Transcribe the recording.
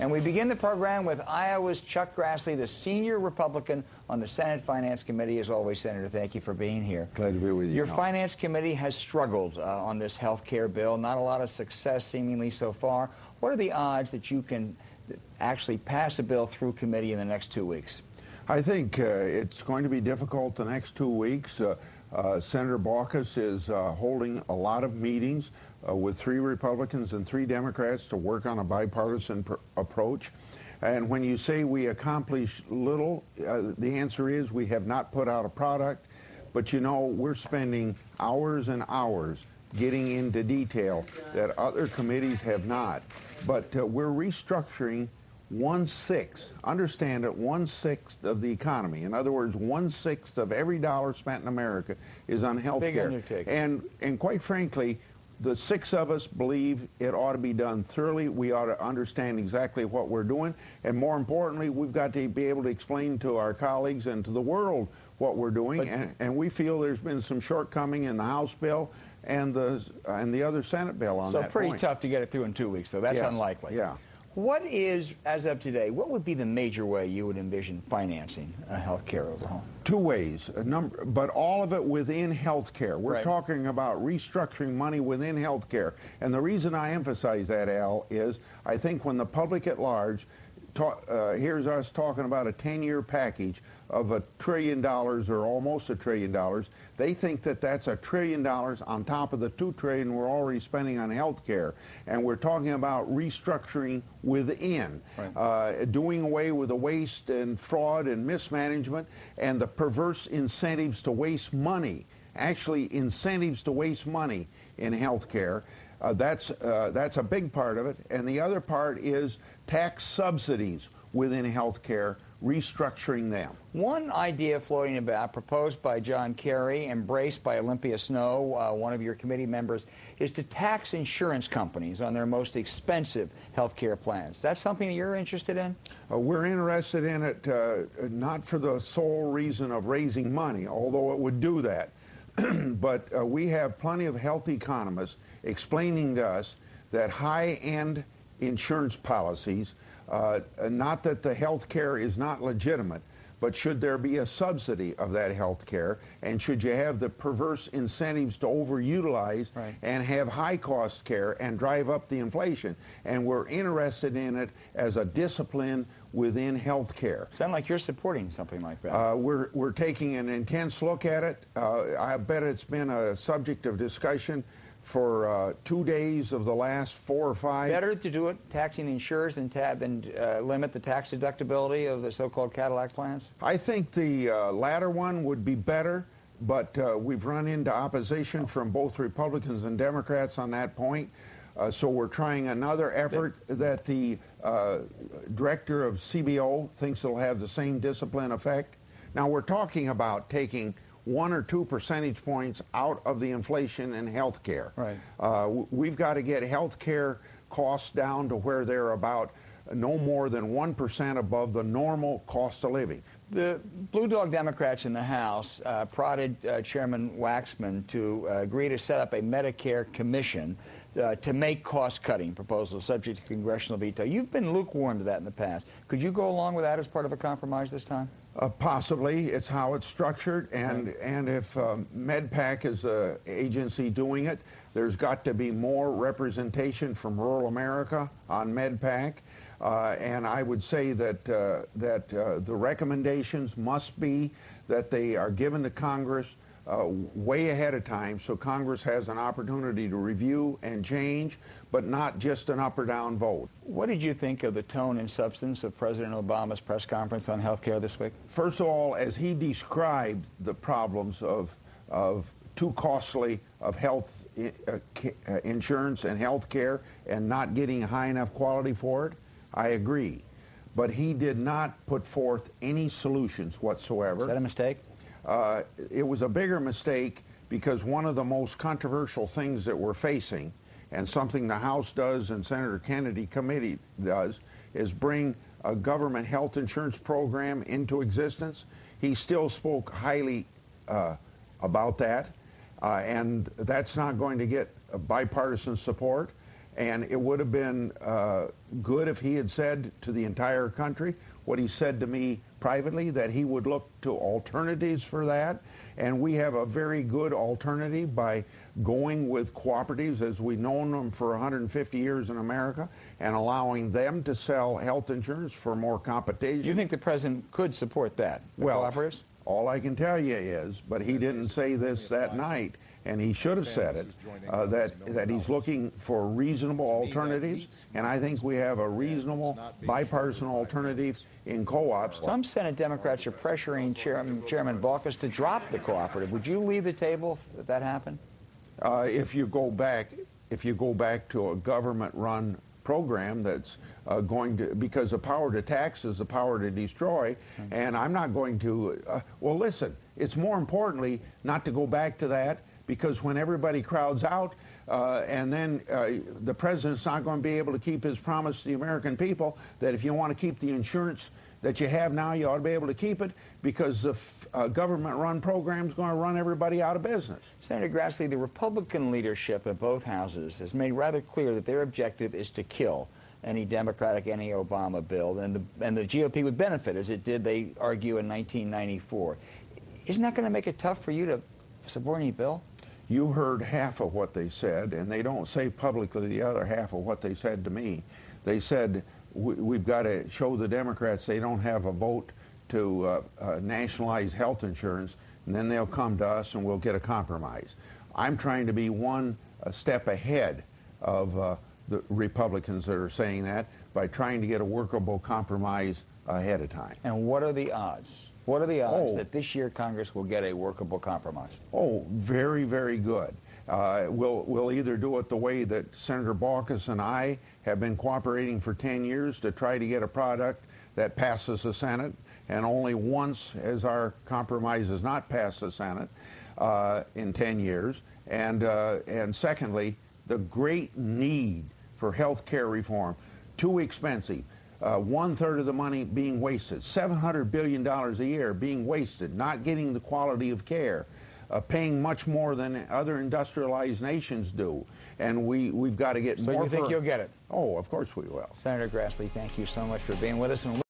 And we begin the program with Iowa's Chuck Grassley, the senior Republican on the Senate Finance Committee. As always, Senator, thank you for being here. Glad to be with you. Your Finance Committee has struggled on this health care bill. Not a lot of success, seemingly, so far. What are the odds that you can actually pass a bill through committee in the next 2 weeks? I think it's going to be difficult the next 2 weeks. Senator Baucus is holding a lot of meetings with 3 Republicans and 3 Democrats to work on a bipartisan approach. And when you say we accomplish little, the answer is we have not put out a product. But you know, we're spending hours and hours getting into detail that other committees have not. But we're restructuring 1/6, understand it, 1/6 of the economy. In other words, 1/6 of every dollar spent in America is on health care. And quite frankly, the 6 of us believe it ought to be done thoroughly. We ought to understand exactly what we're doing. And more importantly, we've got to be able to explain to our colleagues and to the world what we're doing. And we feel there's been some shortcoming in the House bill and the other Senate bill on that point. So pretty tough to get it through in 2 weeks, though. That's unlikely. Yeah. What is, as of today, what would be the major way you would envision financing a health care overhaul? 2 ways, but all of it within health care. We're talking about restructuring money within health care. And the reason I emphasize that, Al, is I think when the public at large hears us talking about a 10-year package of $1 trillion or almost $1 trillion, they think that that's $1 trillion on top of the $2 trillion we're already spending on health care. And we're talking about restructuring within, doing away with the waste and fraud and mismanagement and the perverse incentives to waste money, actually incentives to waste money in health care. That's a big part of it. And the other part is tax subsidies within health care, restructuring them. One idea floating about, proposed by John Kerry, embraced by Olympia Snowe, one of your committee members, is to tax insurance companies on their most expensive health care plans. That's something that you're interested in? We're interested in it not for the sole reason of raising money, although it would do that. But we have plenty of health economists explaining to us that high-end insurance policies, not that the health care is not legitimate, but should there be a subsidy of that health care, and should you have the perverse incentives to overutilize and have high-cost care and drive up the inflation? And we're interested in it as a discipline within health care. Sound like you're supporting something like that. We're taking an intense look at it. I bet it's been a subject of discussion for 2 days of the last 4 or 5. Better to do it taxing insurers than limit the tax deductibility of the so-called Cadillac plans? I think the latter one would be better, but we've run into opposition from both Republicans and Democrats on that point. So we're trying another effort that the director of CBO thinks will have the same discipline effect. Now we're talking about taking 1 or 2 percentage points out of the inflation in health care. We've got to get health care costs down to where they're about no more than 1% above the normal cost of living. The Blue Dog Democrats in the House prodded Chairman Waxman to agree to set up a Medicare commission to make cost-cutting proposals subject to congressional veto. You've been lukewarm to that in the past. Could you go along with that as part of a compromise this time? Possibly. It's how it's structured, and if MedPAC is the agency doing it, there's got to be more representation from rural America on MedPAC. And I would say that the recommendations must be that they are given to Congress way ahead of time, so Congress has an opportunity to review and change, but not just an up or down vote. What did you think of the tone and substance of President Obama's press conference on health care this week? First of all, as he described the problems of too costly of health insurance and health care and not getting high enough quality for it, I agree. But he did not put forth any solutions whatsoever. Is that a mistake? It was a bigger mistake because one of the most controversial things that we're facing, and something the House does and Senator Kennedy committee does, is bring a government health insurance program into existence. He still spoke highly about that, and that's not going to get bipartisan support. And it would have been good if he had said to the entire country what he said to me privately, that he would look to alternatives for that. And we have a very good alternative by going with cooperatives as we've known them for 150 years in America and allowing them to sell health insurance for more competition. Do you think the president could support that, the cooperatives? All I can tell you is, but he didn't say this that night, and he should have said it, that he's looking for reasonable alternatives, and I think we have a reasonable bipartisan alternative in co-ops. Some Senate Democrats are pressuring Chairman Baucus to drop the cooperative. Would you leave the table if that happened? If you go back to a government-run program that's going to, because the power to tax is the power to destroy, and I'm not going to, well, listen, it's more importantly not to go back to that, because when everybody crowds out, and then the president's not going to be able to keep his promise to the American people that if you want to keep the insurance that you have now, you ought to be able to keep it, because the government-run program is going to run everybody out of business. Senator Grassley, the Republican leadership of both houses has made rather clear that their objective is to kill any Democratic, any Obama bill, and the GOP would benefit, as it did, they argue, in 1994. Isn't that going to make it tough for you to support any bill? You heard half of what they said, and they don't say publicly the other half of what they said to me. They said, we've got to show the Democrats they don't have a vote to nationalize health insurance, and then they'll come to us and we'll get a compromise. I'm trying to be one step ahead of the Republicans that are saying that by trying to get a workable compromise ahead of time. And what are the odds? What are the odds that this year Congress will get a workable compromise? Oh, very, very good. We'll either do it the way that Senator Baucus and I have been cooperating for 10 years to try to get a product that passes the Senate, and only once has our compromise has not passed the Senate in 10 years. And secondly, the great need for health care reform, too expensive. 1/3 of the money being wasted, $700 billion a year being wasted, not getting the quality of care, paying much more than other industrialized nations do. And we've got to get more. So you think you'll get it? Oh, of course we will. Senator Grassley, thank you so much for being with us. And